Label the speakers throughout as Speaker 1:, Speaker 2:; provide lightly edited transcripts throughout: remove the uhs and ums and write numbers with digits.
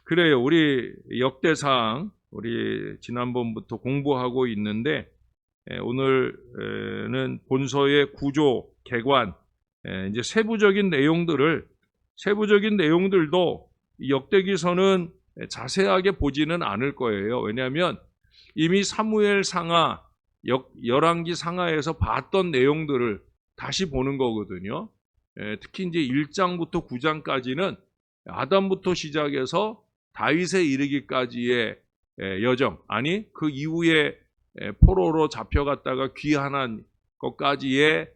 Speaker 1: 그래요. 우리 역대상 우리 지난번부터 공부하고 있는데 오늘은 본서의 구조, 개관, 이제 세부적인 내용들도 이 역대기서는 자세하게 보지는 않을 거예요. 왜냐하면 이미 사무엘 상하, 열왕기 상하에서 봤던 내용들을 다시 보는 거거든요. 특히 이제 1장부터 9장까지는 아담부터 시작해서 다윗에 이르기까지의 여정, 아니 그 이후에 포로로 잡혀갔다가 귀환한 것까지의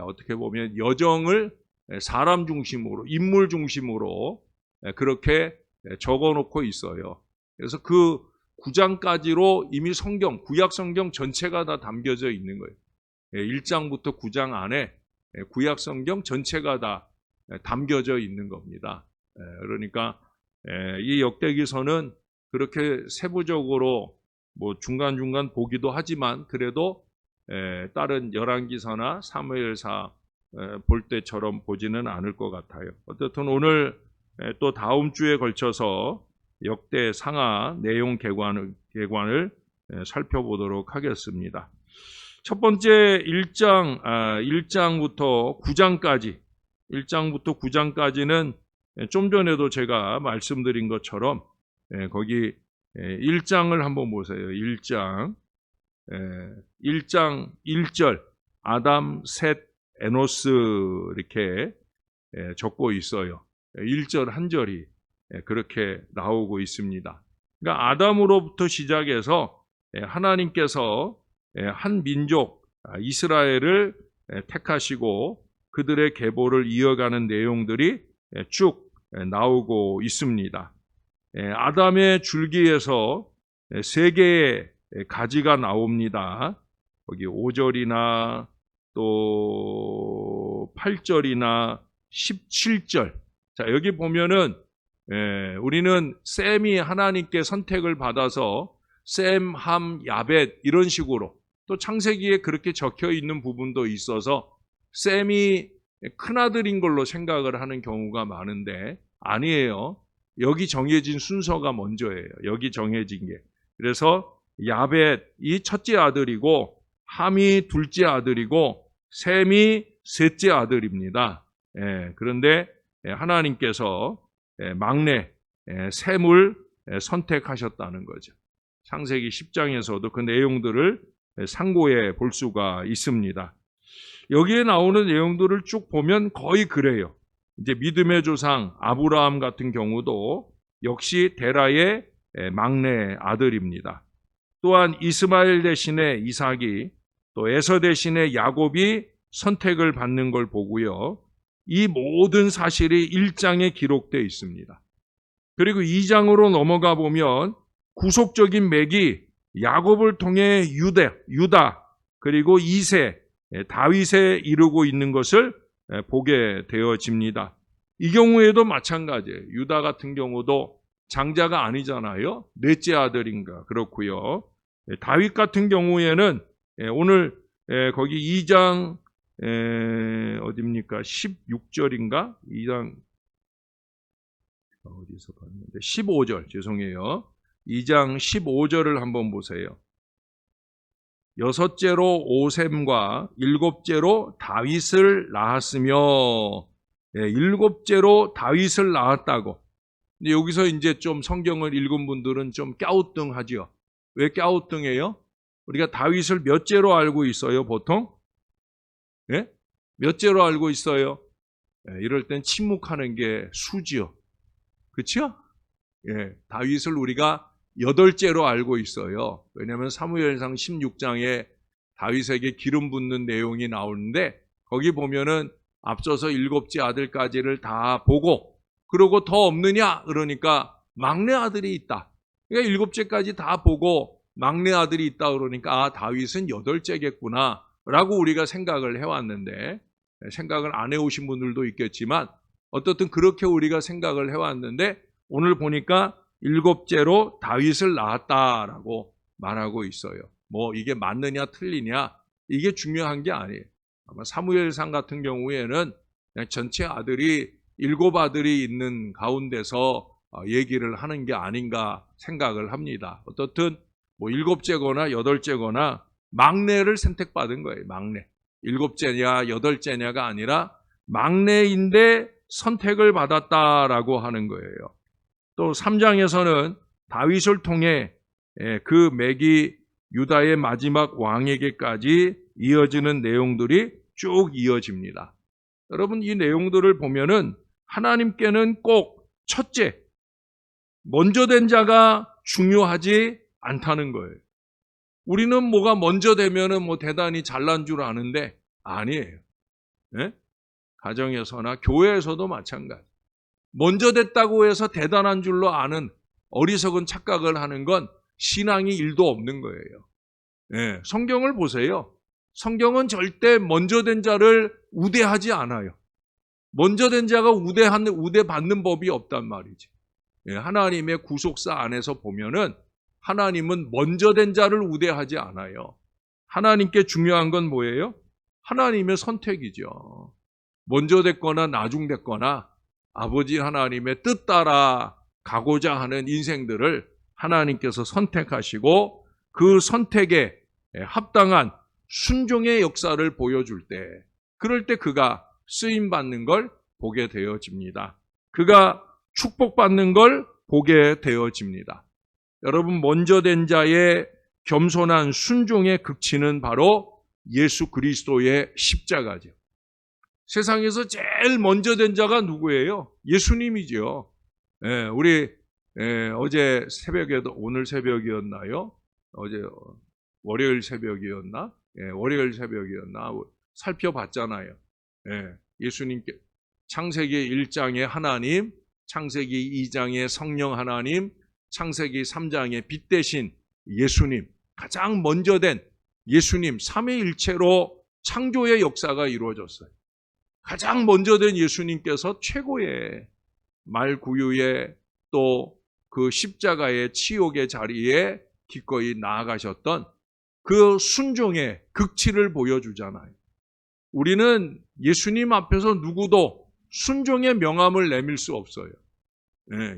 Speaker 1: 어떻게 보면 여정을 사람 중심으로, 인물 중심으로 그렇게 적어놓고 있어요. 그래서 그 9장까지로 이미 성경, 구약 성경 전체가 다 담겨져 있는 거예요. 1장부터 9장 안에 구약 성경 전체가 다 담겨져 있는 겁니다. 그러니까 이 역대기서는 그렇게 세부적으로 뭐 중간중간 보기도 하지만 그래도 다른 열왕기서나 사무엘사 볼 때처럼 보지는 않을 것 같아요. 어쨌든 오늘 또 다음 주에 걸쳐서 역대 상하 내용 개관을 살펴보도록 하겠습니다. 첫 번째 1장부터 9장까지는 좀 전에도 제가 말씀드린 것처럼 거기 1장을 한번 보세요. 1장 1절 아담, 셋, 에노스 이렇게 적고 있어요. 1절 한 절이 그렇게 나오고 있습니다. 그러니까 아담으로부터 시작해서 하나님께서 한 민족 이스라엘을 택하시고 그들의 계보를 이어가는 내용들이 쭉 나오고 있습니다. 아담의 줄기에서 세 개의 가지가 나옵니다. 거기 5절이나 또 8절이나 17절. 자, 여기 보면은 우리는 셈이 하나님께 선택을 받아서 셈, 함, 야벳 이런 식으로 또 창세기에 그렇게 적혀 있는 부분도 있어서 셈이 큰아들인 걸로 생각을 하는 경우가 많은데 아니에요. 여기 정해진 순서가 먼저예요. 여기 정해진 게. 그래서 야벳이 첫째 아들이고 함이 둘째 아들이고 셈이 셋째 아들입니다. 그런데 하나님께서 막내 셈을 선택하셨다는 거죠. 창세기 10장에서도 그 내용들을 상고해 볼 수가 있습니다. 여기에 나오는 내용들을 쭉 보면 거의 그래요. 이제 믿음의 조상 아브라함 같은 경우도 역시 데라의 막내 아들입니다. 또한 이스마엘 대신에 이삭이 또 에서 대신에 야곱이 선택을 받는 걸 보고요. 이 모든 사실이 1장에 기록되어 있습니다. 그리고 2장으로 넘어가 보면 구속적인 맥이 야곱을 통해 유다 그리고 이세 다윗에 이르고 있는 것을 보게 되어집니다. 이 경우에도 마찬가지예요. 유다 같은 경우도 장자가 아니잖아요. 넷째 아들인가 그렇고요. 다윗 같은 경우에는 오늘 거기 2장 어디입니까? 16절인가? 2장 어디서 봤는데 15절 죄송해요. 2장 15절을 한번 보세요. 여섯째로 오셈과 일곱째로 다윗을 낳았으며 일곱째로 다윗을 낳았다고. 근데 여기서 이제 좀 성경을 읽은 분들은 좀 갸우뚱하죠. 왜 갸우뚱해요? 우리가 다윗을 몇째로 알고 있어요, 보통? 예? 몇째로 알고 있어요? 이럴 땐 침묵하는 게 수지요. 그렇죠? 예, 다윗을 우리가 8째로 알고 있어요. 왜냐하면 사무엘상 16장에 다윗에게 기름 붓는 내용이 나오는데 거기 보면은 앞서서 7째 아들까지를 다 보고 그러고 더 없느냐? 그러니까 막내 아들이 있다. 그러니까 7째까지 다 보고 막내 아들이 있다 그러니까 다윗은 8째겠구나 라고 우리가 생각을 해왔는데 생각을 안 해오신 분들도 있겠지만 어떻든 그렇게 우리가 생각을 해왔는데 오늘 보니까 7째로 다윗을 낳았다라고 말하고 있어요. 뭐 이게 맞느냐 틀리냐 이게 중요한 게 아니에요. 아마 사무엘상 같은 경우에는 그냥 전체 아들이 7 아들이 있는 가운데서 얘기를 하는 게 아닌가 생각을 합니다. 어떻든 뭐 7째거나 8째거나 막내를 선택받은 거예요. 막내. 7째냐 8째냐가 아니라 막내인데 선택을 받았다라고 하는 거예요. 또 3장에서는 다윗을 통해 그 맥이 유다의 마지막 왕에게까지 이어지는 내용들이 쭉 이어집니다. 여러분, 이 내용들을 보면은 하나님께는 꼭 첫째, 먼저 된 자가 중요하지 않다는 거예요. 우리는 뭐가 먼저 되면은 뭐 대단히 잘난 줄 아는데 아니에요. 네? 가정에서나 교회에서도 마찬가지. 먼저 됐다고 해서 대단한 줄로 아는 어리석은 착각을 하는 건 신앙이 1도 없는 거예요. 네, 성경을 보세요. 성경은 절대 먼저 된 자를 우대하지 않아요. 먼저 된 자가 우대받는 법이 없단 말이지. 네, 하나님의 구속사 안에서 보면은 하나님은 먼저 된 자를 우대하지 않아요. 하나님께 중요한 건 뭐예요? 하나님의 선택이죠. 먼저 됐거나 나중됐거나 아버지 하나님의 뜻 따라 가고자 하는 인생들을 하나님께서 선택하시고 그 선택에 합당한 순종의 역사를 보여줄 때, 그럴 때 그가 쓰임받는 걸 보게 되어집니다. 그가 축복받는 걸 보게 되어집니다. 여러분, 먼저 된 자의 겸손한 순종의 극치는 바로 예수 그리스도의 십자가죠. 세상에서 제일 먼저 된 자가 누구예요? 예수님이죠. 우리 어제 새벽에도, 오늘 새벽이었나요? 어제 월요일 새벽이었나? 월요일 새벽이었나? 살펴봤잖아요. 예수님께 창세기 1장의 하나님, 창세기 2장의 성령 하나님, 창세기 3장의 빛 대신 예수님, 가장 먼저 된 예수님, 삼위일체로 창조의 역사가 이루어졌어요. 가장 먼저 된 예수님께서 최고의 말구유의 또 그 십자가의 치욕의 자리에 기꺼이 나아가셨던 그 순종의 극치를 보여주잖아요. 우리는 예수님 앞에서 누구도 순종의 명함을 내밀 수 없어요.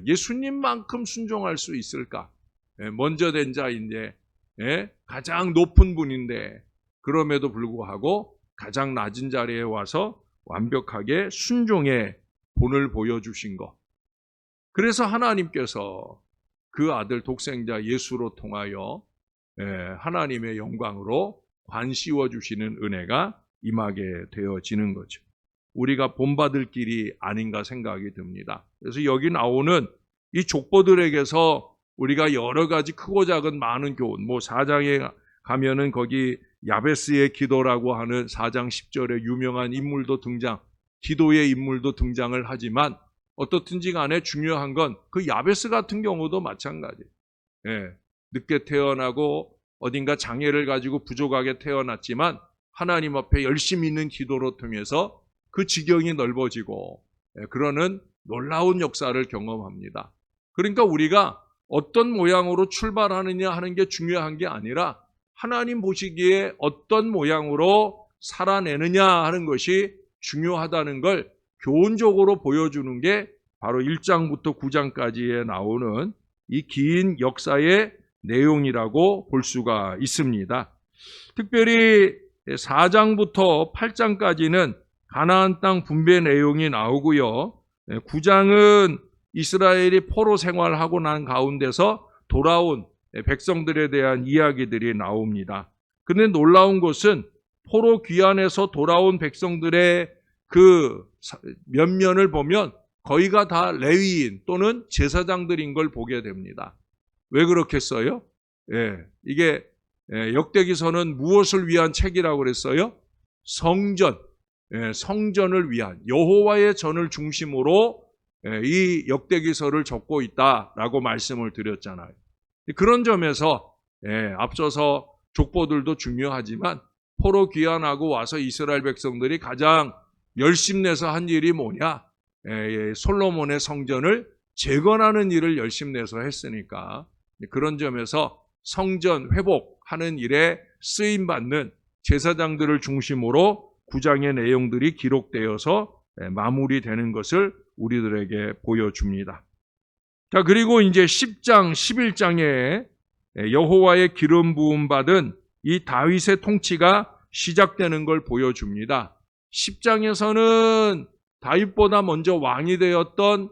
Speaker 1: 예수님만큼 순종할 수 있을까? 먼저 된 자인데, 가장 높은 분인데, 그럼에도 불구하고 가장 낮은 자리에 와서 완벽하게 순종의 본을 보여주신 것. 그래서 하나님께서 그 아들 독생자 예수로 통하여 하나님의 영광으로 관씌워 주시는 은혜가 임하게 되어지는 거죠. 우리가 본받을 길이 아닌가 생각이 듭니다. 그래서 여기 나오는 이 족보들에게서 우리가 여러 가지 크고 작은 많은 교훈, 뭐 4장에 가면은 거기 야베스의 기도라고 하는 4장 10절에 유명한 인물도 등장, 기도의 인물도 등장을 하지만 어떻든지 간에 중요한 건 그 야베스 같은 경우도 마찬가지예요. 늦게 태어나고 어딘가 장애를 가지고 부족하게 태어났지만 하나님 앞에 열심히 있는 기도로 통해서 그 지경이 넓어지고 그러는 놀라운 역사를 경험합니다. 그러니까 우리가 어떤 모양으로 출발하느냐 하는 게 중요한 게 아니라 하나님 보시기에 어떤 모양으로 살아내느냐 하는 것이 중요하다는 걸 교훈적으로 보여주는 게 바로 1장부터 9장까지에 나오는 이 긴 역사의 내용이라고 볼 수가 있습니다. 특별히 4장부터 8장까지는 가나안 땅 분배 내용이 나오고요. 9장은 이스라엘이 포로 생활하고 난 가운데서 돌아온 백성들에 대한 이야기들이 나옵니다. 그런데 놀라운 것은 포로 귀환에서 돌아온 백성들의 그 면면을 보면 거의가 다 레위인 또는 제사장들인 걸 보게 됩니다. 왜 그렇겠어요? 이게 역대기서는 무엇을 위한 책이라고 그랬어요? 성전, 성전을 위한 여호와의 전을 중심으로 이 역대기서를 적고 있다라고 말씀을 드렸잖아요. 그런 점에서 앞서서 족보들도 중요하지만 포로 귀환하고 와서 이스라엘 백성들이 가장 열심내서 한 일이 뭐냐? 솔로몬의 성전을 재건하는 일을 열심내서 했으니까 그런 점에서 성전 회복하는 일에 쓰임받는 제사장들을 중심으로 9장의 내용들이 기록되어서 마무리되는 것을 우리들에게 보여줍니다. 자, 그리고 이제 10장, 11장에 여호와의 기름 부음 받은 이 다윗의 통치가 시작되는 걸 보여줍니다. 10장에서는 다윗보다 먼저 왕이 되었던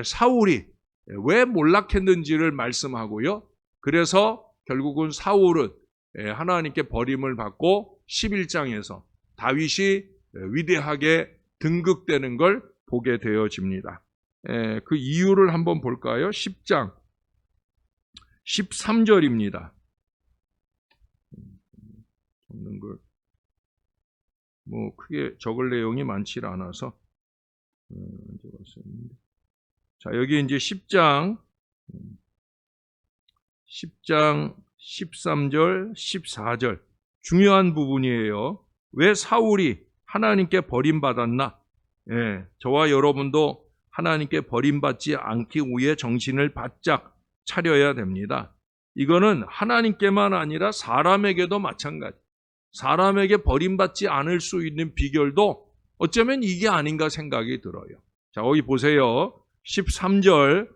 Speaker 1: 사울이 왜 몰락했는지를 말씀하고요. 그래서 결국은 사울은 하나님께 버림을 받고 11장에서 다윗이 위대하게 등극되는 걸 보게 되어집니다. 그 이유를 한번 볼까요? 10장 13절입니다. 적는 걸 뭐 크게 적을 내용이 많지 않아서 자, 여기 이제 10장 13절 14절 중요한 부분이에요. 왜 사울이 하나님께 버림받았나? 저와 여러분도 하나님께 버림받지 않기 위해 정신을 바짝 차려야 됩니다. 이거는 하나님께만 아니라 사람에게도 마찬가지. 사람에게 버림받지 않을 수 있는 비결도 어쩌면 이게 아닌가 생각이 들어요. 자, 거기 보세요. 13절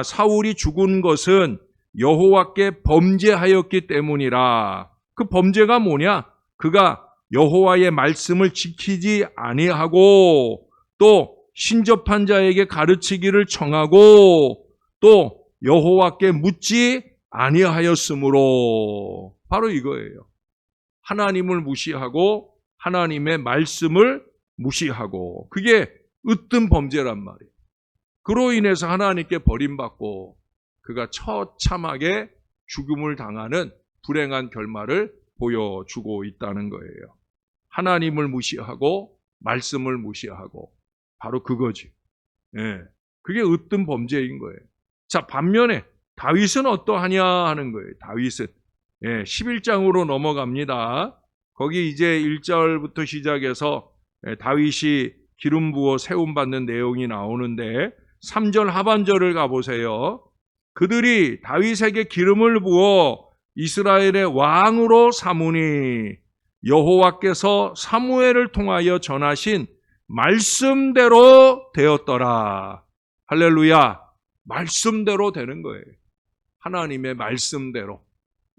Speaker 1: 사울이 죽은 것은 여호와께 범죄하였기 때문이라. 그 범죄가 뭐냐? 그가 여호와의 말씀을 지키지 아니하고 또 신접한 자에게 가르치기를 청하고 또 여호와께 묻지 아니하였으므로. 바로 이거예요. 하나님을 무시하고 하나님의 말씀을 무시하고, 그게 으뜸 범죄란 말이에요. 그로 인해서 하나님께 버림받고 그가 처참하게 죽음을 당하는 불행한 결말을 보여주고 있다는 거예요. 하나님을 무시하고 말씀을 무시하고 바로 그거지. 그게 으뜸 범죄인 거예요. 자, 반면에 다윗은 어떠하냐 하는 거예요. 다윗은 11장으로 넘어갑니다. 거기 이제 1절부터 시작해서 다윗이 기름 부어 세움 받는 내용이 나오는데 3절 하반절을 가보세요. 그들이 다윗에게 기름을 부어 이스라엘의 왕으로 삼으니 여호와께서 사무엘을 통하여 전하신 말씀대로 되었더라. 할렐루야. 말씀대로 되는 거예요. 하나님의 말씀대로.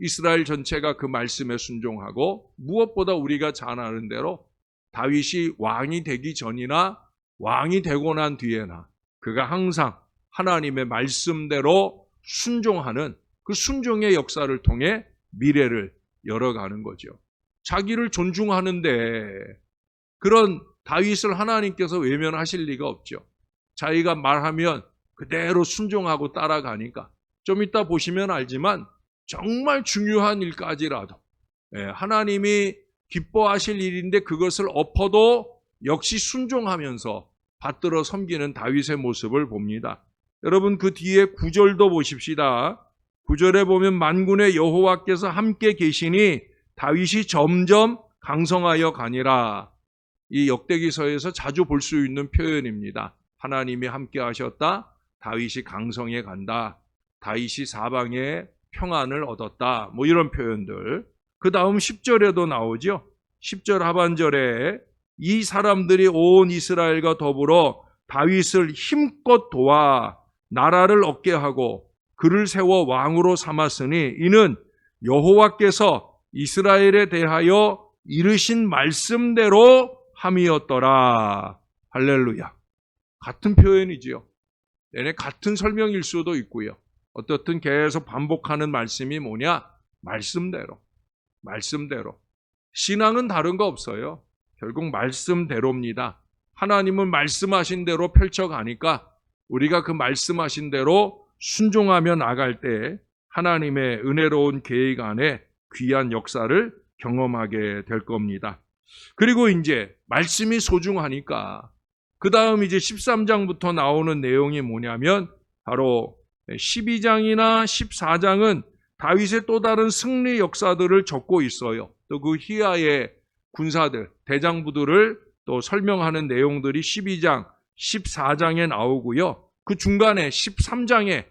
Speaker 1: 이스라엘 전체가 그 말씀에 순종하고, 무엇보다 우리가 잘 아는 대로 다윗이 왕이 되기 전이나 왕이 되고 난 뒤에나 그가 항상 하나님의 말씀대로 순종하는 그 순종의 역사를 통해 미래를 열어가는 거죠. 자기를 존중하는데 그런 다윗을 하나님께서 외면하실 리가 없죠. 자기가 말하면 그대로 순종하고 따라가니까. 좀 이따 보시면 알지만 정말 중요한 일까지라도 하나님이 기뻐하실 일인데 그것을 엎어도 역시 순종하면서 받들어 섬기는 다윗의 모습을 봅니다. 여러분, 그 뒤에 9절도 보십시다. 9절에 보면 만군의 여호와께서 함께 계시니 다윗이 점점 강성하여 가니라. 이 역대기서에서 자주 볼 수 있는 표현입니다. 하나님이 함께 하셨다. 다윗이 강성해 간다. 다윗이 사방에 평안을 얻었다. 뭐 이런 표현들. 그 다음 10절에도 나오죠. 10절 하반절에 이 사람들이 온 이스라엘과 더불어 다윗을 힘껏 도와 나라를 얻게 하고 그를 세워 왕으로 삼았으니 이는 여호와께서 이스라엘에 대하여 이르신 말씀대로 함이었더라. 할렐루야. 같은 표현이지요. 내내 같은 설명일 수도 있고요. 어떻든 계속 반복하는 말씀이 뭐냐? 말씀대로. 신앙은 다른 거 없어요. 결국 말씀대로입니다. 하나님은 말씀하신 대로 펼쳐가니까 우리가 그 말씀하신 대로 순종하며 나갈 때 하나님의 은혜로운 계획 안에 귀한 역사를 경험하게 될 겁니다. 그리고 이제 말씀이 소중하니까 그 다음 이제 13장부터 나오는 내용이 뭐냐면 바로 12장이나 14장은 다윗의 또 다른 승리 역사들을 적고 있어요. 또 그 희야의 군사들, 대장부들을 또 설명하는 내용들이 12장, 14장에 나오고요. 그 중간에 13장에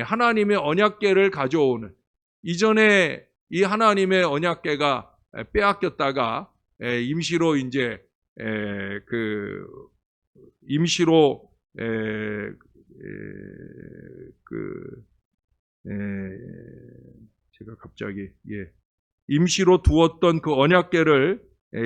Speaker 1: 하나님의 언약궤를 가져오는, 이전에 이 하나님의 언약궤가 빼앗겼다가 임시로 이제 임시로 제가 갑자기 임시로 두었던 그 언약궤를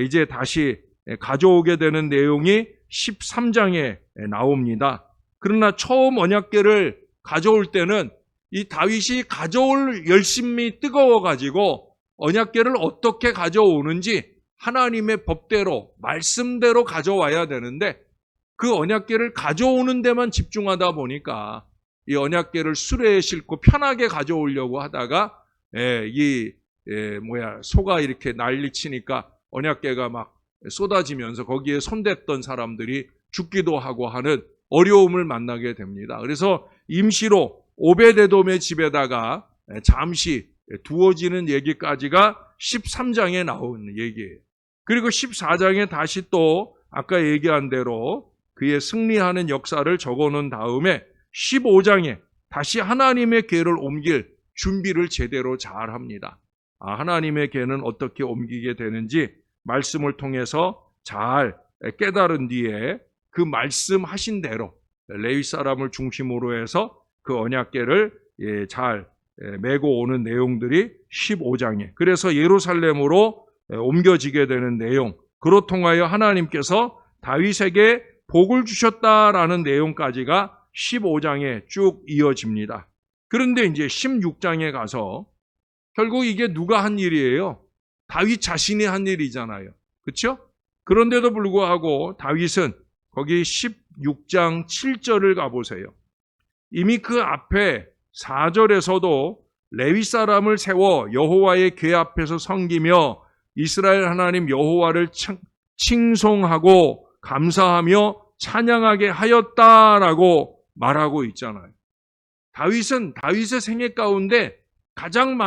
Speaker 1: 이제 다시 가져오게 되는 내용이 13장에 나옵니다. 그러나 처음 언약궤를 가져올 때는 이 다윗이 가져올 열심이 뜨거워가지고 언약궤를 어떻게 가져오는지 하나님의 법대로 말씀대로 가져와야 되는데 그 언약궤를 가져오는 데만 집중하다 보니까 이 언약궤를 수레에 싣고 편하게 가져오려고 하다가 소가 이렇게 난리치니까 언약궤가 막 쏟아지면서 거기에 손댔던 사람들이 죽기도 하고 하는 어려움을 만나게 됩니다. 그래서 임시로 오베데돔의 집에다가 잠시 두어지는 얘기까지가 13장에 나온 얘기예요. 그리고 14장에 다시 또 아까 얘기한 대로 그의 승리하는 역사를 적어놓은 다음에 15장에 다시 하나님의 궤를 옮길 준비를 제대로 잘 합니다. 하나님의 궤는 어떻게 옮기게 되는지 말씀을 통해서 잘 깨달은 뒤에 그 말씀하신 대로 레위 사람을 중심으로 해서 그 언약궤를 잘 메고 오는 내용들이 15장에 그래서 예루살렘으로 옮겨지게 되는 내용, 그로 통하여 하나님께서 다윗에게 복을 주셨다라는 내용까지가 15장에 쭉 이어집니다. 그런데 이제 16장에 가서 결국 이게 누가 한 일이에요? 다윗 자신이 한 일이잖아요. 그렇죠? 그런데도 불구하고 다윗은 거기 16장 7절을 가보세요. 이미 그 앞에 4절에서도 레위 사람을 세워 여호와의 궤 앞에서 섬기며 이스라엘 하나님 여호와를 칭송하고 감사하며 찬양하게 하였다라고 말하고 있잖아요. 다윗은 다윗의 생애 가운데 가장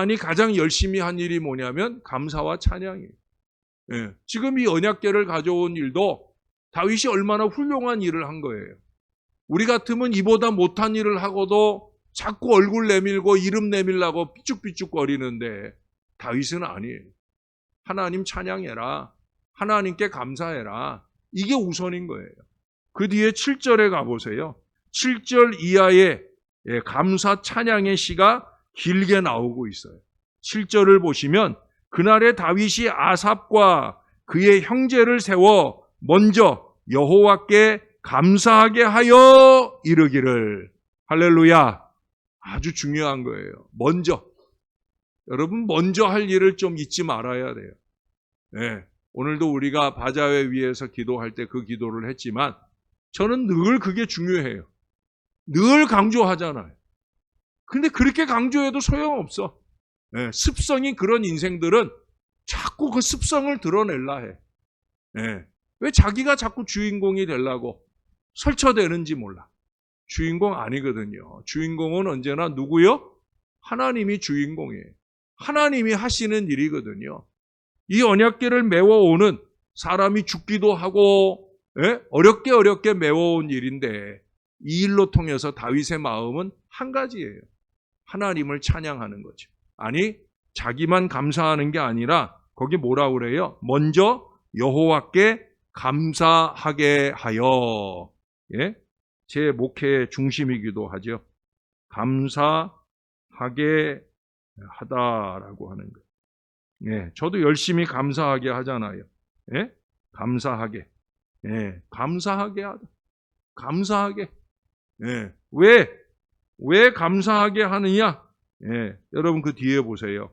Speaker 1: 열심히 한 일이 뭐냐면 감사와 찬양이에요. 지금 이 언약궤를 가져온 일도 다윗이 얼마나 훌륭한 일을 한 거예요. 우리 같으면 이보다 못한 일을 하고도 자꾸 얼굴 내밀고 이름 내밀라고 삐죽삐죽거리는데 다윗은 아니에요. 하나님 찬양해라. 하나님께 감사해라. 이게 우선인 거예요. 그 뒤에 7절에 가보세요. 7절 이하에 감사 찬양의 시가 길게 나오고 있어요. 7절을 보시면 그날에 다윗이 아삽과 그의 형제를 세워 먼저 여호와께 감사하게 하여 이르기를. 할렐루야. 아주 중요한 거예요. 먼저. 여러분 먼저 할 일을 좀 잊지 말아야 돼요. 오늘도 우리가 바자회 위에서 기도할 때 그 기도를 했지만 저는 늘 그게 중요해요. 늘 강조하잖아요. 근데 그렇게 강조해도 소용없어. 습성이 그런 인생들은 자꾸 그 습성을 드러낼라 해. 왜 자기가 자꾸 주인공이 되려고 설쳐대는지 몰라. 주인공 아니거든요. 주인공은 언제나 누구요? 하나님이 주인공이에요. 하나님이 하시는 일이거든요. 이 언약궤를 메워오는 사람이 죽기도 하고 어렵게 메워온 일인데 이 일로 통해서 다윗의 마음은 한 가지예요. 하나님을 찬양하는 거죠. 아니 자기만 감사하는 게 아니라 거기 뭐라 그래요? 먼저 여호와께 감사하게 하여. 제 목회의 중심이기도 하죠. 감사하게 하다라고 하는 거예요. 저도 열심히 감사하게 하잖아요. 감사하게. 감사하게 하다. 감사하게. 왜 감사하게 하느냐? 여러분 그 뒤에 보세요.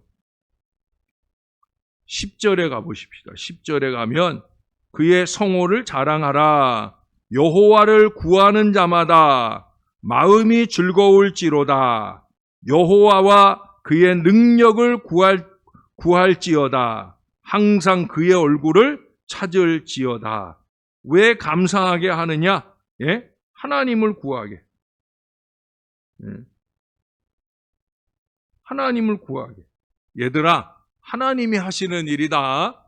Speaker 1: 10절에 가보십시다. 10절에 가면 그의 성호를 자랑하라. 여호와를 구하는 자마다 마음이 즐거울지로다. 여호와와 그의 능력을 구할지어다. 항상 그의 얼굴을 찾을지어다. 왜 감사하게 하느냐? 하나님을 구하게. 하나님을 구하게. 얘들아, 하나님이 하시는 일이다.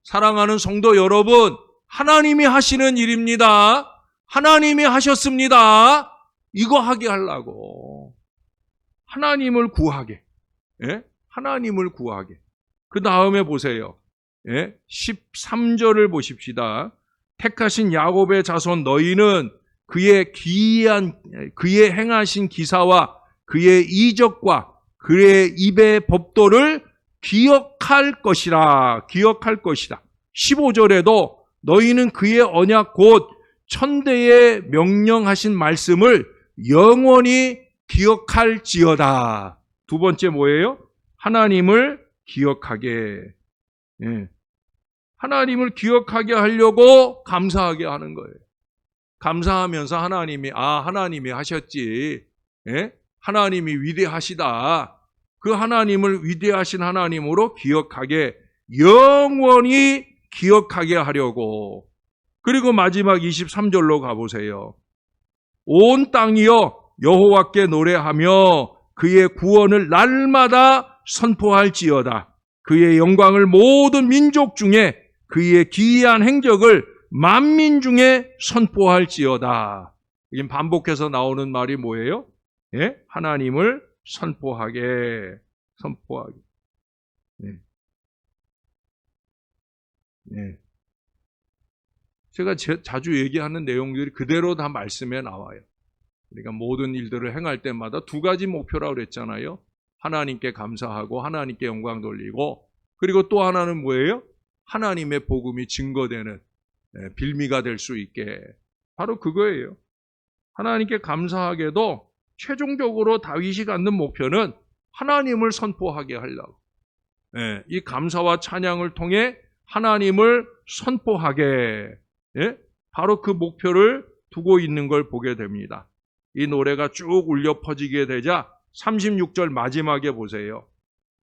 Speaker 1: 사랑하는 성도 여러분, 하나님이 하시는 일입니다. 하나님이 하셨습니다. 이거 하게 하려고. 하나님을 구하게. 하나님을 구하게. 그 다음에 보세요. 13절을 보십시다. 택하신 야곱의 자손 너희는 그의 행하신 기사와 그의 이적과 그의 입의 법도를 기억할 것이라. 기억할 것이다. 15절에도 너희는 그의 언약 곧 천대에 명령하신 말씀을 영원히 기억할지어다. 두 번째 뭐예요? 하나님을 기억하게. 예. 하나님을 기억하게 하려고 감사하게 하는 거예요. 감사하면서 하나님이 하셨지. 예? 하나님이 위대하시다. 그 하나님을 위대하신 하나님으로 기억하게, 영원히 기억하게 하려고. 그리고 마지막 23절로 가보세요. 온 땅이여 여호와께 노래하며 그의 구원을 날마다 선포할지어다. 그의 영광을 모든 민족 중에, 그의 기이한 행적을 만민 중에 선포할지어다. 이게 반복해서 나오는 말이 뭐예요? 예? 하나님을 선포하게. 예. 예. 제가 자주 얘기하는 내용들이 그대로 다 말씀에 나와요. 우리가 모든 일들을 행할 때마다 두 가지 목표라고 그랬잖아요. 하나님께 감사하고 하나님께 영광 돌리고, 그리고 또 하나는 뭐예요? 하나님의 복음이 증거되는 빌미가 될 수 있게. 바로 그거예요. 하나님께 감사하게도 최종적으로 다윗이 갖는 목표는 하나님을 선포하게 하려고. 이 감사와 찬양을 통해 하나님을 선포하게. 바로 그 목표를 두고 있는 걸 보게 됩니다. 이 노래가 쭉 울려 퍼지게 되자 36절 마지막에 보세요.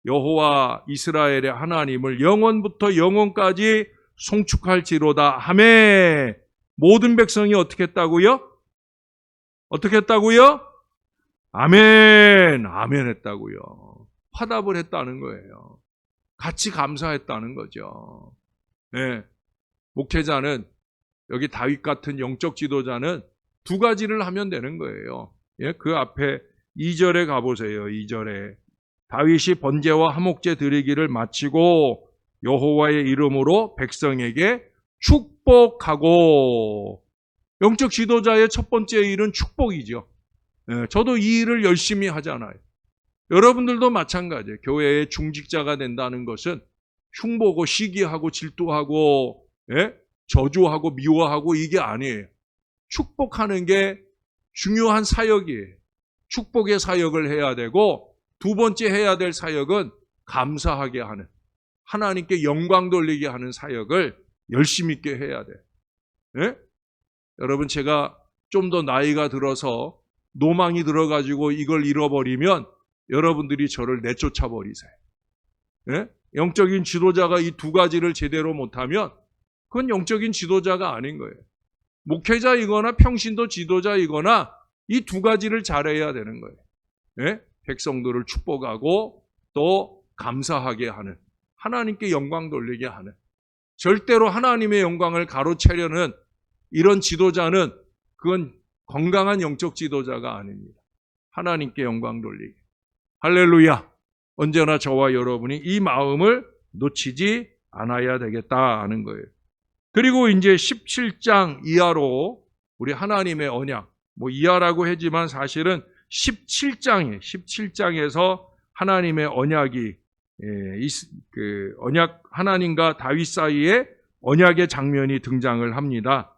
Speaker 1: 여호와 이스라엘의 하나님을 영원부터 영원까지 송축할지로다 하매, 모든 백성이 어떻게 했다고요? 어떻게 했다고요? 아멘, 아멘 했다고요. 화답을 했다는 거예요. 같이 감사했다는 거죠. 네. 목회자는, 여기 다윗 같은 영적 지도자는 두 가지를 하면 되는 거예요. 예, 그 앞에 2절에 가보세요. 2절에 다윗이 번제와 화목제 드리기를 마치고 여호와의 이름으로 백성에게 축복하고. 영적 지도자의 첫 번째 일은 축복이죠. 예, 저도 이 일을 열심히 하잖아요. 여러분들도 마찬가지예요. 교회의 중직자가 된다는 것은 흉보고 시기하고 질투하고, 예? 저주하고 미워하고 이게 아니에요. 축복하는 게 중요한 사역이에요. 축복의 사역을 해야 되고, 두 번째 해야 될 사역은 감사하게 하는, 하나님께 영광 돌리게 하는 사역을 열심히 있게 해야 돼요. 예? 여러분, 제가 좀 더 나이가 들어서 노망이 들어가지고 이걸 잃어버리면 여러분들이 저를 내쫓아 버리세요. 예? 영적인 지도자가 이 두 가지를 제대로 못하면 그건 영적인 지도자가 아닌 거예요. 목회자이거나 평신도 지도자이거나 이 두 가지를 잘해야 되는 거예요. 예? 백성들을 축복하고 또 감사하게 하는, 하나님께 영광 돌리게 하는. 절대로 하나님의 영광을 가로채려는 이런 지도자는 그건 건강한 영적 지도자가 아닙니다. 하나님께 영광 돌리게. 할렐루야. 언제나 저와 여러분이 이 마음을 놓치지 않아야 되겠다 하는 거예요. 그리고 이제 17장 이하로 우리 하나님의 언약, 이하라고 하지만 사실은 17장에서 하나님의 언약이, 언약, 하나님과 다윗 사이에 언약의 장면이 등장을 합니다.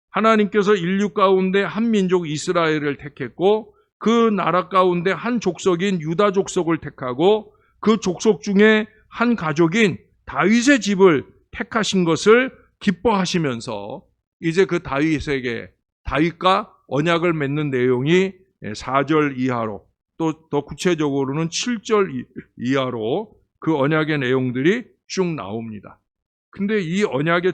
Speaker 1: 하나님께서 인류 가운데 한 민족 이스라엘을 택했고, 그 나라 가운데 한 족속인 유다 족속을 택하고, 그 족속 중에 한 가족인 다윗의 집을 택하신 것을 기뻐하시면서 이제 그 다윗과 언약을 맺는 내용이 4절 이하로, 또 더 구체적으로는 7절 이하로 그 언약의 내용들이 쭉 나옵니다. 근데 이 언약의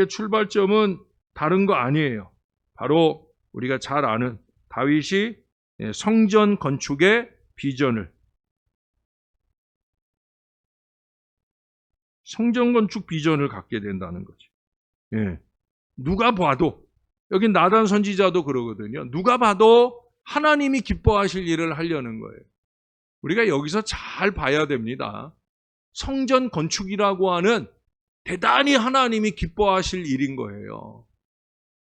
Speaker 1: 출발점은 다른 거 아니에요. 바로 우리가 잘 아는 다윗이 성전 건축의 성전 건축 비전을 갖게 된다는 거죠. 예. 누가 봐도, 여기 나단 선지자도 그러거든요. 누가 봐도 하나님이 기뻐하실 일을 하려는 거예요. 우리가 여기서 잘 봐야 됩니다. 성전 건축이라고 하는 대단히 하나님이 기뻐하실 일인 거예요.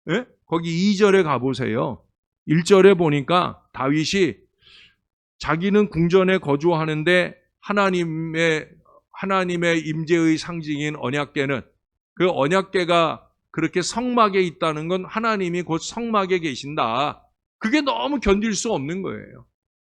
Speaker 1: 예? 거기 2절에 가보세요. 1절에 보니까 다윗이 자기는 궁전에 거주하는데 하나님의 임재의 상징인 언약궤는, 그 언약궤가 그렇게 성막에 있다는 건 하나님이 곧 성막에 계신다. 그게 너무 견딜 수 없는 거예요.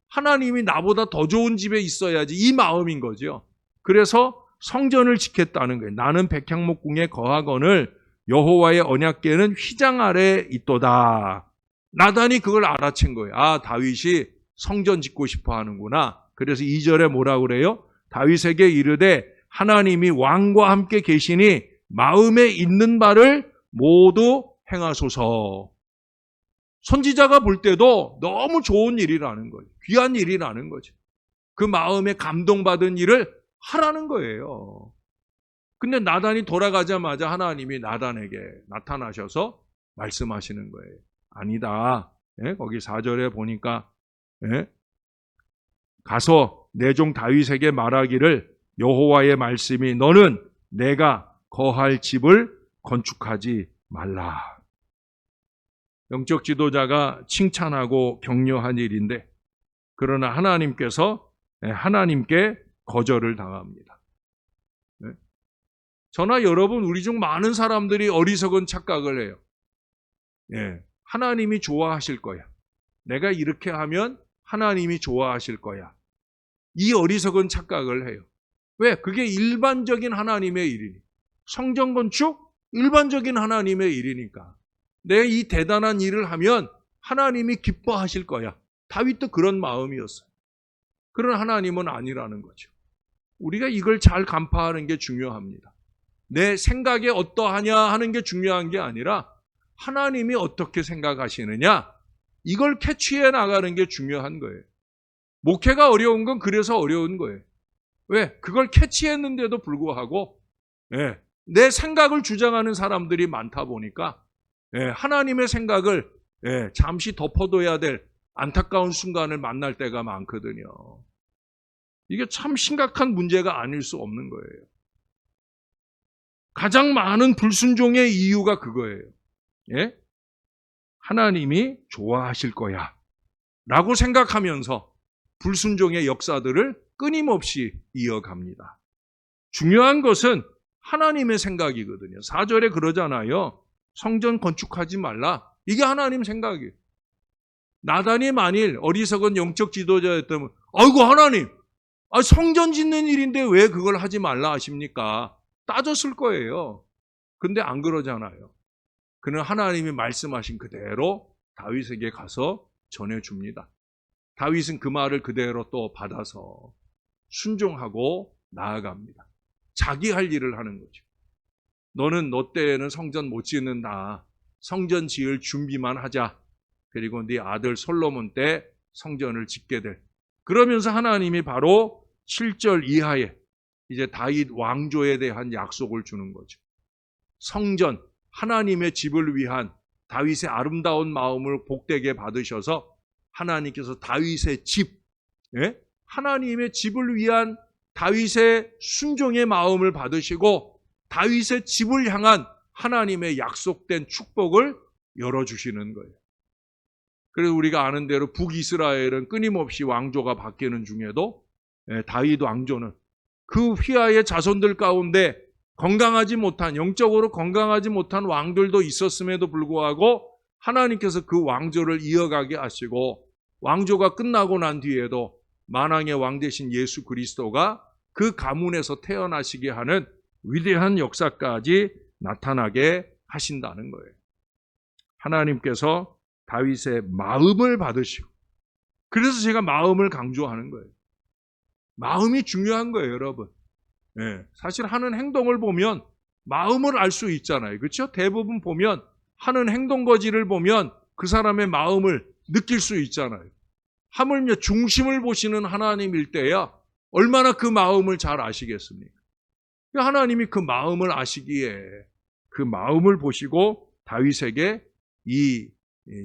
Speaker 1: 하나님이 나보다 더 좋은 집에 있어야지, 이 마음인 거죠. 그래서 성전을 지켰다는 거예요. 나는 백향목궁에 거하거늘 여호와의 언약궤는 휘장 아래 있도다. 나단이 그걸 알아챈 거예요. 아, 다윗이 성전 짓고 싶어 하는구나. 그래서 2절에 뭐라 그래요? 다윗에게 이르되 하나님이 왕과 함께 계시니 마음에 있는 바를 모두 행하소서. 선지자가 볼 때도 너무 좋은 일이라는 거예요. 귀한 일이라는 거죠. 그 마음에 감동받은 일을 하라는 거예요. 근데 나단이 돌아가자마자 하나님이 나단에게 나타나셔서 말씀하시는 거예요. 아니다. 예? 거기 4절에 보니까 예? 가서 내 종 다윗에게 말하기를 여호와의 말씀이 너는 내가 거할 집을 건축하지 말라. 영적 지도자가 칭찬하고 격려한 일인데, 그러나 하나님께서 하나님께 거절을 당합니다. 네? 저나 여러분, 우리 중 많은 사람들이 어리석은 착각을 해요. 예, 하나님이 좋아하실 거야. 내가 이렇게 하면 하나님이 좋아하실 거야. 이 어리석은 착각을 해요. 왜? 그게 일반적인 하나님의 일이니. 성전 건축? 일반적인 하나님의 일이니까. 내가 이 대단한 일을 하면 하나님이 기뻐하실 거야. 다윗도 그런 마음이었어요. 그런 하나님은 아니라는 거죠. 우리가 이걸 잘 간파하는 게 중요합니다. 내 생각에 어떠하냐 하는 게 중요한 게 아니라 하나님이 어떻게 생각하시느냐, 이걸 캐치해 나가는 게 중요한 거예요. 목회가 어려운 건 그래서 어려운 거예요. 왜? 그걸 캐치했는데도 불구하고 내 생각을 주장하는 사람들이 많다 보니까 하나님의 생각을 잠시 덮어둬야 될 안타까운 순간을 만날 때가 많거든요. 이게 참 심각한 문제가 아닐 수 없는 거예요. 가장 많은 불순종의 이유가 그거예요. 예? 하나님이 좋아하실 거야 라고 생각하면서 불순종의 역사들을 끊임없이 이어갑니다. 중요한 것은 하나님의 생각이거든요. 4절에 그러잖아요. 성전 건축하지 말라. 이게 하나님 생각이에요. 나단이 만일 어리석은 영적 지도자였다면, 아이고 하나님, 성전 짓는 일인데 왜 그걸 하지 말라 하십니까? 따졌을 거예요. 근데 안 그러잖아요. 그는 하나님이 말씀하신 그대로 다윗에게 가서 전해줍니다. 다윗은 그 말을 그대로 또 받아서 순종하고 나아갑니다. 자기 할 일을 하는 거죠. 너는 너 때에는 성전 못 짓는다. 성전 지을 준비만 하자. 그리고 네 아들 솔로몬 때 성전을 짓게 될. 그러면서 하나님이 바로 7절 이하에 이제 다윗 왕조에 대한 약속을 주는 거죠. 성전, 하나님의 집을 위한 다윗의 아름다운 마음을 복되게 받으셔서 하나님께서 다윗의 집, 하나님의 집을 위한 다윗의 순종의 마음을 받으시고 다윗의 집을 향한 하나님의 약속된 축복을 열어주시는 거예요. 그래서 우리가 아는 대로 북이스라엘은 끊임없이 왕조가 바뀌는 중에도 다윗 왕조는 그 휘하의 자손들 가운데 건강하지 못한, 영적으로 건강하지 못한 왕들도 있었음에도 불구하고 하나님께서 그 왕조를 이어가게 하시고 왕조가 끝나고 난 뒤에도 만왕의 왕 되신 예수 그리스도가 그 가문에서 태어나시게 하는 위대한 역사까지 나타나게 하신다는 거예요. 하나님께서 다윗의 마음을 받으시고, 그래서 제가 마음을 강조하는 거예요. 마음이 중요한 거예요, 여러분. 사실 하는 행동을 보면 마음을 알 수 있잖아요. 그렇죠? 대부분 보면 하는 행동 거지를 보면 그 사람의 마음을 느낄 수 있잖아요. 하물며 중심을 보시는 하나님일 때야 얼마나 그 마음을 잘 아시겠습니까? 하나님이 그 마음을 아시기에 그 마음을 보시고 다윗에게 이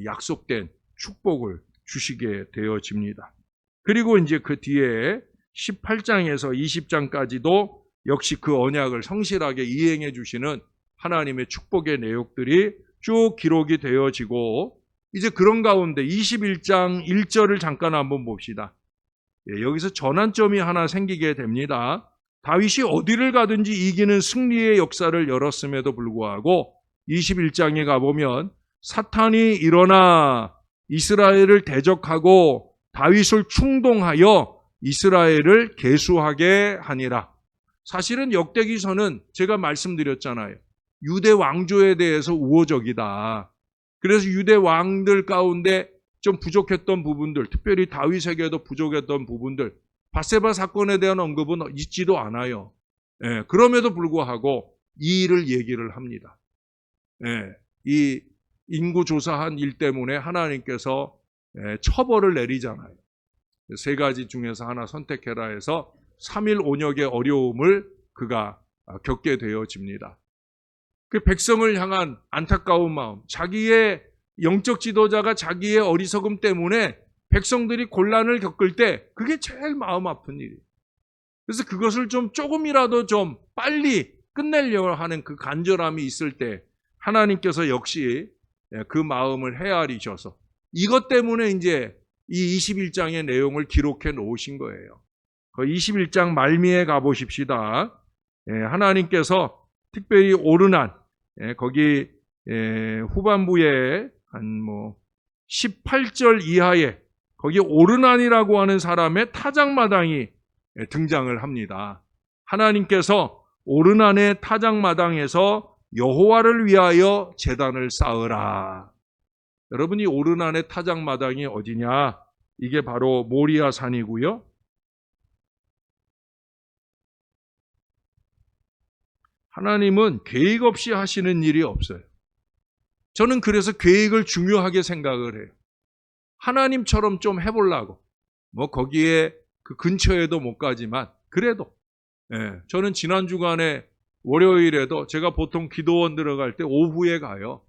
Speaker 1: 약속된 축복을 주시게 되어집니다. 그리고 이제 그 뒤에 18장에서 20장까지도 역시 그 언약을 성실하게 이행해 주시는 하나님의 축복의 내용들이 쭉 기록이 되어지고, 이제 그런 가운데 21장 1절을 잠깐 한번 봅시다. 여기서 전환점이 하나 생기게 됩니다. 다윗이 어디를 가든지 이기는 승리의 역사를 열었음에도 불구하고 21장에 가보면 사탄이 일어나 이스라엘을 대적하고 다윗을 충동하여 이스라엘을 계수하게 하니라. 사실은 역대기서는 제가 말씀드렸잖아요. 유대 왕조에 대해서 우호적이다. 그래서 유대 왕들 가운데 좀 부족했던 부분들, 특별히 다윗에게도 부족했던 부분들, 밧세바 사건에 대한 언급은 있지도 않아요. 그럼에도 불구하고 이 일을 얘기를 합니다. 이 인구 조사한 일 때문에 하나님께서 처벌을 내리잖아요. 세 가지 중에서 하나 선택해라 해서 3일 온역의 어려움을 그가 겪게 되어집니다. 그 백성을 향한 안타까운 마음, 자기의 영적 지도자가 자기의 어리석음 때문에 백성들이 곤란을 겪을 때 그게 제일 마음 아픈 일이에요. 그래서 그것을 좀 조금이라도 좀 빨리 끝내려고 하는 그 간절함이 있을 때 하나님께서 역시 그 마음을 헤아리셔서 이것 때문에 이제 이 21장의 내용을 기록해 놓으신 거예요. 그 21장 말미에 가보십시다. 하나님께서 특별히 오르난, 거기 후반부에 한 18절 이하에 거기 오르난이라고 하는 사람의 타작마당이 등장을 합니다. 하나님께서 오르난의 타작마당에서 여호와를 위하여 제단을 쌓으라. 여러분이 오르난의 타작마당이 어디냐? 이게 바로 모리아 산이고요. 하나님은 계획 없이 하시는 일이 없어요. 저는 그래서 계획을 중요하게 생각을 해요. 하나님처럼 좀 해보려고. 거기에 그 근처에도 못 가지만 그래도 저는 지난 주간에 월요일에도 제가 보통 기도원 들어갈 때 오후에 가요.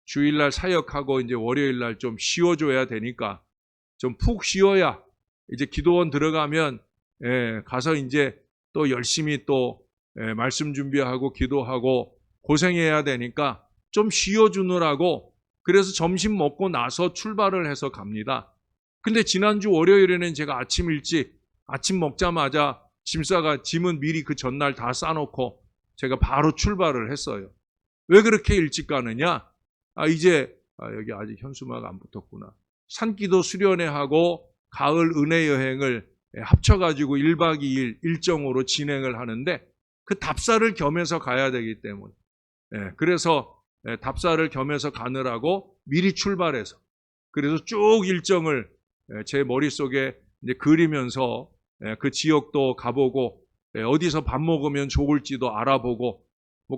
Speaker 1: 주일날 사역하고 이제 월요일날 좀 쉬어줘야 되니까 좀 푹 쉬어야 이제 기도원 들어가면 가서 이제 또 열심히 또 말씀 준비하고 기도하고 고생해야 되니까 좀 쉬어주느라고 그래서 점심 먹고 나서 출발을 해서 갑니다. 근데 지난주 월요일에는 제가 아침 일찍 아침 먹자마자 짐은 미리 그 전날 다 싸놓고 제가 바로 출발을 했어요. 왜 그렇게 일찍 가느냐? 여기 아직 현수막 안 붙었구나. 산기도 수련회하고 가을 은혜 여행을 합쳐가지고 1박 2일 일정으로 진행을 하는데 그 답사를 겸해서 가야 되기 때문에 그래서 답사를 겸해서 가느라고 미리 출발해서 그래서 쭉 일정을 제 머릿속에 이제 그리면서 그 지역도 가보고 어디서 밥 먹으면 좋을지도 알아보고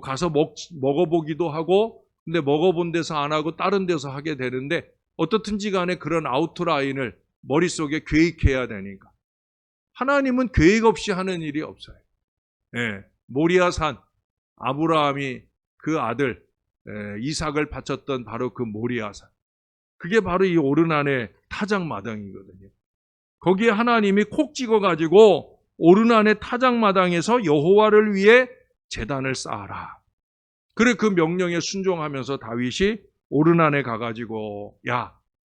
Speaker 1: 가서 먹어보기도 하고 근데 먹어본 데서 안 하고 다른 데서 하게 되는데 어떻든지 간에 그런 아웃라인을 머릿속에 계획해야 되니까 하나님은 계획 없이 하는 일이 없어요. 모리아산 아브라함이 그 아들 이삭을 바쳤던 바로 그 모리아산 그게 바로 이 오르난의 타작마당이거든요. 거기에 하나님이 콕 찍어가지고 오르난의 타작마당에서 여호와를 위해 제단을 쌓아라. 그래 그 명령에 순종하면서 다윗이 오르난에 가가지고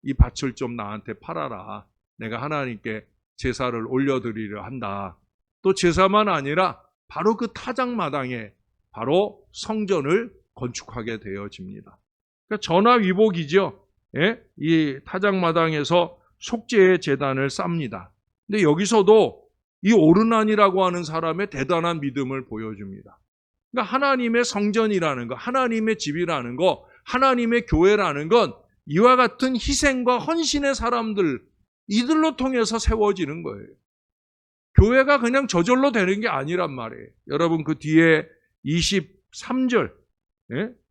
Speaker 1: 이 밭을 좀 나한테 팔아라. 내가 하나님께 제사를 올려드리려 한다. 또 제사만 아니라 바로 그 타작마당에 바로 성전을 건축하게 되어집니다. 그러니까 전화위복이죠. 이 타작마당에서 속죄의 제단을 쌓습니다. 근데 여기서도 이 오르난이라고 하는 사람의 대단한 믿음을 보여줍니다. 그러니까 하나님의 성전이라는 거, 하나님의 집이라는 거, 하나님의 교회라는 건 이와 같은 희생과 헌신의 사람들, 이들로 통해서 세워지는 거예요. 교회가 그냥 저절로 되는 게 아니란 말이에요. 여러분 그 뒤에 23절,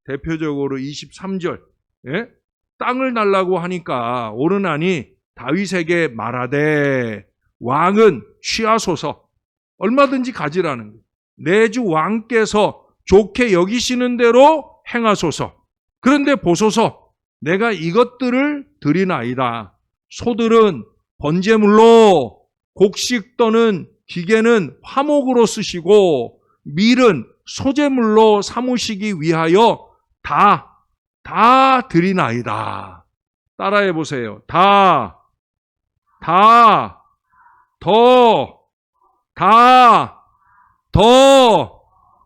Speaker 1: 대표적으로 23절, 땅을 달라고 하니까 오르난이 다윗에게 말하되 왕은 취하소서 얼마든지 가지라는 거예요. 내 주 왕께서 좋게 여기시는 대로 행하소서. 그런데 보소서 내가 이것들을 드리나이다. 소들은 번제물로 곡식 또는 기계는 화목으로 쓰시고 밀은 소제물로 삼으시기 위하여 다 드리나이다. 따라해 보세요. 다 더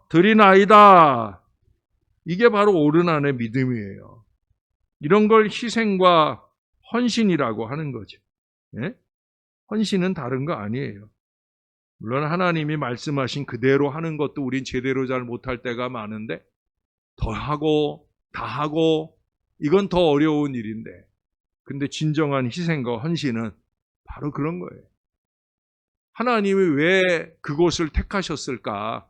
Speaker 1: 드리나이다. 이게 바로 옳은 안의 믿음이에요. 이런 걸 희생과 헌신이라고 하는 거죠. 예? 헌신은 다른 거 아니에요. 물론 하나님이 말씀하신 그대로 하는 것도 우린 제대로 잘 못할 때가 많은데 더 하고 다 하고 이건 더 어려운 일인데 근데 진정한 희생과 헌신은 바로 그런 거예요. 하나님이 왜 그곳을 택하셨을까?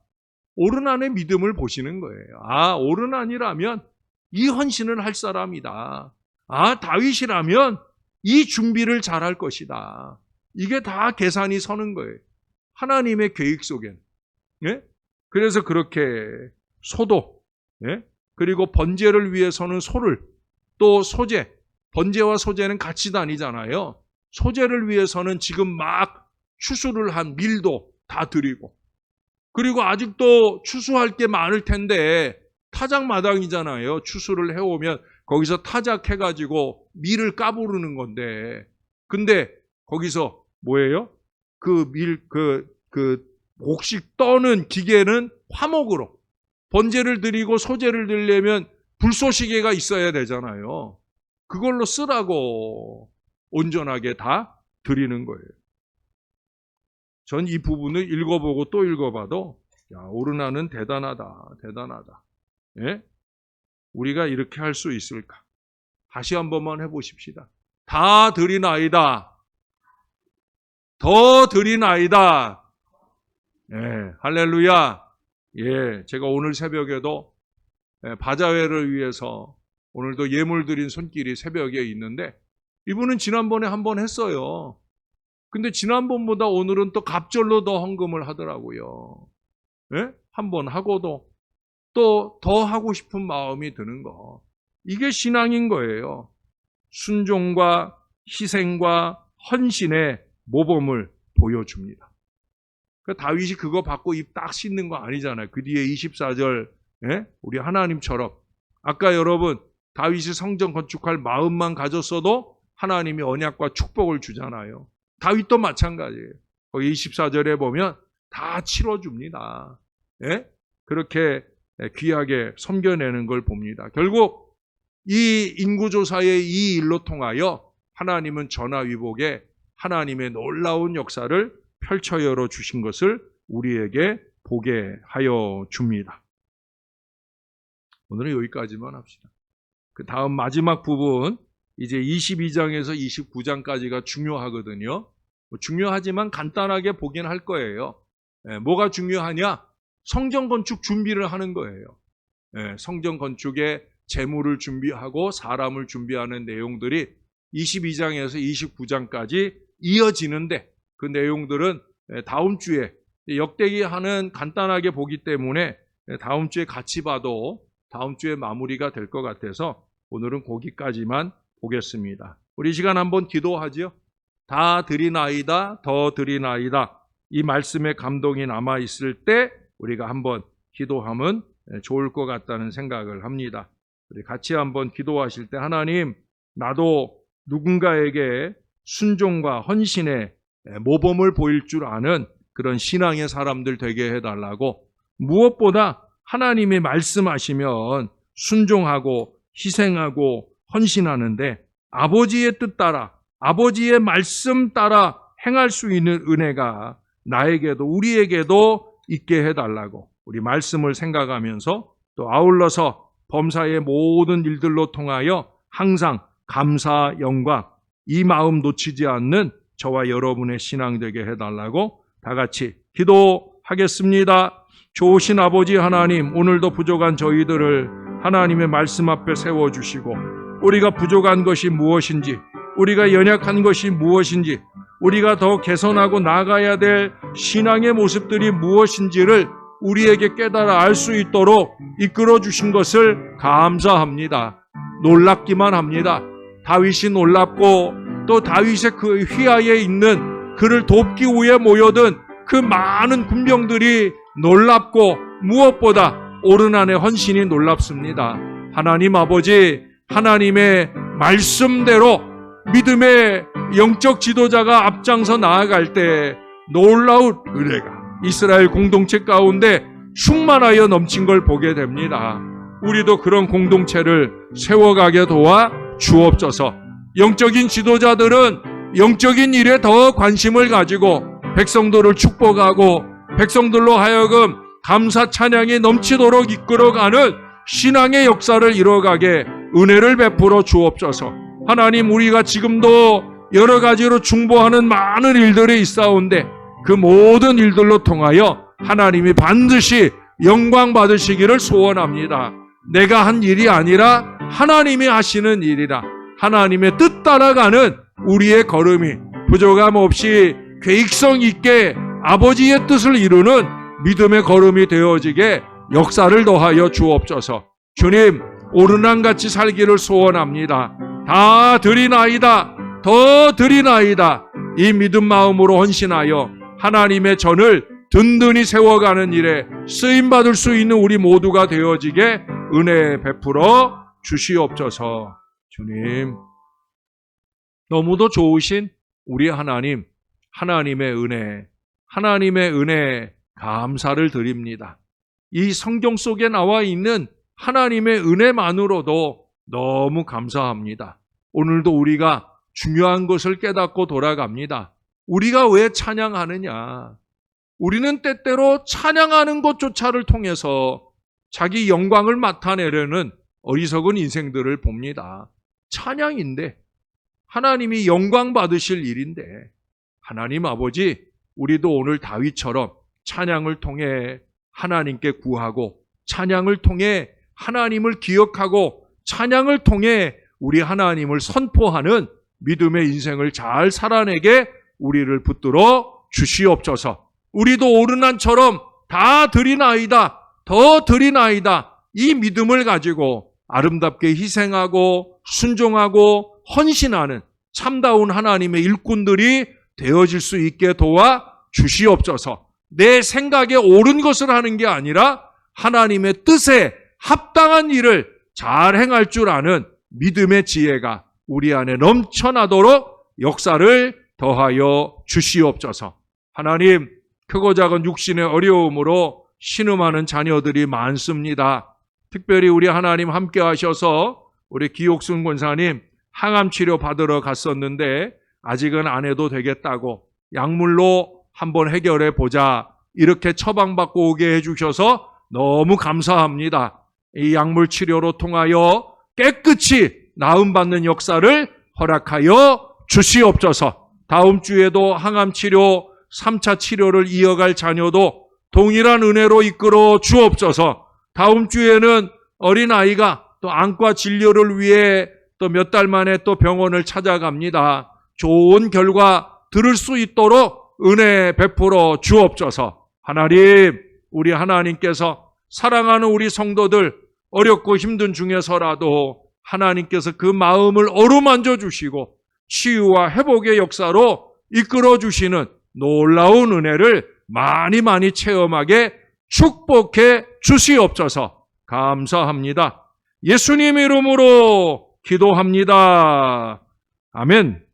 Speaker 1: 옳은 안의 믿음을 보시는 거예요. 아, 옳은 안이라면 이 헌신을 할 사람이다. 아, 다윗이라면 이 준비를 잘할 것이다. 이게 다 계산이 서는 거예요. 하나님의 계획 속엔. 예? 그래서 그렇게 소도, 예? 그리고 번제를 위해서는 소를, 또 소제, 번제와 소제는 같이 다니잖아요. 소제를 위해서는 지금 막 추수를 한 밀도 다 드리고, 그리고 아직도 추수할 게 많을 텐데 타작마당이잖아요. 추수를 해오면 거기서 타작해가지고 밀을 까부르는 건데, 근데 거기서 뭐예요? 곡식 떠는 기계는 화목으로 번제를 드리고 소제를 드리려면 불쏘시개가 있어야 되잖아요. 그걸로 쓰라고 온전하게 다 드리는 거예요. 전 이 부분을 읽어보고 또 읽어봐도 야, 오르나는 대단하다. 예? 우리가 이렇게 할 수 있을까? 다시 한 번만 해보십시다. 다 드리나이다. 더 드리나이다. 예, 할렐루야. 예, 제가 오늘 새벽에도 바자회를 위해서 오늘도 예물 드린 손길이 새벽에 있는데 이분은 지난번에 한 번 했어요. 근데 지난번보다 오늘은 또 갑절로 더 헌금을 하더라고요. 예? 한 번 하고도 또 더 하고 싶은 마음이 드는 거. 이게 신앙인 거예요. 순종과 희생과 헌신의 모범을 보여줍니다. 다윗이 그거 받고 입 딱 씻는 거 아니잖아요. 그 뒤에 24절 예? 우리 하나님처럼 아까 여러분 다윗이 성전 건축할 마음만 가졌어도 하나님이 언약과 축복을 주잖아요. 다윗도 마찬가지예요. 거기 24절에 보면 다 치러줍니다. 예? 그렇게 귀하게 섬겨내는 걸 봅니다. 결국 이 인구조사의 이 일로 통하여 하나님은 전화위복에 하나님의 놀라운 역사를 펼쳐 열어주신 것을 우리에게 보게 하여 줍니다. 오늘은 여기까지만 합시다. 그 다음 마지막 부분 이제 22장에서 29장까지가 중요하거든요. 중요하지만 간단하게 보긴 할 거예요. 뭐가 중요하냐? 성전 건축 준비를 하는 거예요. 성전 건축에 재물을 준비하고 사람을 준비하는 내용들이 22장에서 29장까지 이어지는데 그 내용들은 다음 주에 역대기하는 간단하게 보기 때문에 다음 주에 같이 봐도 다음 주에 마무리가 될 것 같아서 오늘은 거기까지만 보겠습니다. 우리 시간 한번 기도하지요. 다 드리나이다, 더 드리나이다. 이 말씀에 감동이 남아있을 때 우리가 한번 기도하면 좋을 것 같다는 생각을 합니다. 우리 같이 한번 기도하실 때 하나님, 나도 누군가에게 순종과 헌신의 모범을 보일 줄 아는 그런 신앙의 사람들 되게 해달라고, 무엇보다 하나님이 말씀하시면 순종하고 희생하고 헌신하는데 아버지의 뜻 따라 아버지의 말씀 따라 행할 수 있는 은혜가 나에게도 우리에게도 있게 해달라고 우리 말씀을 생각하면서 또 아울러서 범사의 모든 일들로 통하여 항상 감사, 영광, 이 마음 놓치지 않는 저와 여러분의 신앙 되게 해달라고 다 같이 기도하겠습니다. 좋으신 아버지 하나님, 오늘도 부족한 저희들을 하나님의 말씀 앞에 세워주시고 우리가 부족한 것이 무엇인지, 우리가 연약한 것이 무엇인지, 우리가 더 개선하고 나아가야 될 신앙의 모습들이 무엇인지를 우리에게 깨달아 알 수 있도록 이끌어 주신 것을 감사합니다. 놀랍기만 합니다. 다윗이 놀랍고 또 다윗의 그 휘하에 있는 그를 돕기 위해 모여든 그 많은 군병들이 놀랍고 무엇보다 옳은 안의 헌신이 놀랍습니다. 하나님 아버지, 하나님의 말씀대로 믿음의 영적 지도자가 앞장서 나아갈 때 놀라운 은혜가 이스라엘 공동체 가운데 충만하여 넘친 걸 보게 됩니다. 우리도 그런 공동체를 세워가게 도와 주옵소서. 영적인 지도자들은 영적인 일에 더 관심을 가지고 백성들을 축복하고 백성들로 하여금 감사 찬양이 넘치도록 이끌어가는 신앙의 역사를 이뤄가게 은혜를 베풀어 주옵소서. 하나님, 우리가 지금도 여러 가지로 중보하는 많은 일들이 있사온데 그 모든 일들로 통하여 하나님이 반드시 영광 받으시기를 소원합니다. 내가 한 일이 아니라 하나님이 하시는 일이라 하나님의 뜻 따라가는 우리의 걸음이 부족함 없이 계획성 있게 아버지의 뜻을 이루는 믿음의 걸음이 되어지게 역사를 더하여 주옵소서. 주님, 오르난같이 살기를 소원합니다. 다 드리나이다, 더 드리나이다. 이 믿음 마음으로 헌신하여 하나님의 전을 든든히 세워가는 일에 쓰임받을 수 있는 우리 모두가 되어지게 은혜 베풀어 주시옵소서. 주님, 너무도 좋으신 우리 하나님, 하나님의 은혜 감사를 드립니다. 이 성경 속에 나와 있는 하나님의 은혜만으로도 너무 감사합니다. 오늘도 우리가 중요한 것을 깨닫고 돌아갑니다. 우리가 왜 찬양하느냐? 우리는 때때로 찬양하는 것조차를 통해서 자기 영광을 나타내려는 어리석은 인생들을 봅니다. 찬양인데, 하나님이 영광 받으실 일인데, 하나님 아버지, 우리도 오늘 다윗처럼 찬양을 통해 하나님께 구하고, 찬양을 통해 하나님을 기억하고, 찬양을 통해 우리 하나님을 선포하는 믿음의 인생을 잘 살아내게 우리를 붙들어 주시옵소서. 우리도 오르난처럼 다 드리나이다, 더 드리나이다, 이 믿음을 가지고 아름답게 희생하고 순종하고 헌신하는 참다운 하나님의 일꾼들이 되어질 수 있게 도와 주시옵소서. 내 생각에 옳은 것을 하는 게 아니라 하나님의 뜻에 합당한 일을 잘 행할 줄 아는 믿음의 지혜가 우리 안에 넘쳐나도록 역사를 더하여 주시옵소서. 하나님, 크고 작은 육신의 어려움으로 신음하는 자녀들이 많습니다. 특별히 우리 하나님 함께 하셔서 우리 기옥순 권사님 항암 치료 받으러 갔었는데 아직은 안 해도 되겠다고 약물로 한번 해결해 보자 이렇게 처방받고 오게 해주셔서 너무 감사합니다. 이 약물 치료로 통하여 깨끗이 나음받는 역사를 허락하여 주시옵소서. 다음 주에도 항암 치료 3차 치료를 이어갈 자녀도 동일한 은혜로 이끌어 주옵소서. 다음 주에는 어린아이가 또 안과 진료를 위해 또 몇 달 만에 또 병원을 찾아갑니다. 좋은 결과 들을 수 있도록 은혜 베풀어 주옵소서. 하나님, 우리 하나님께서 사랑하는 우리 성도들 어렵고 힘든 중에서라도 하나님께서 그 마음을 어루만져 주시고 치유와 회복의 역사로 이끌어 주시는 놀라운 은혜를 많이 많이 체험하게 축복해 주시옵소서. 감사합니다. 예수님 이름으로 기도합니다. 아멘.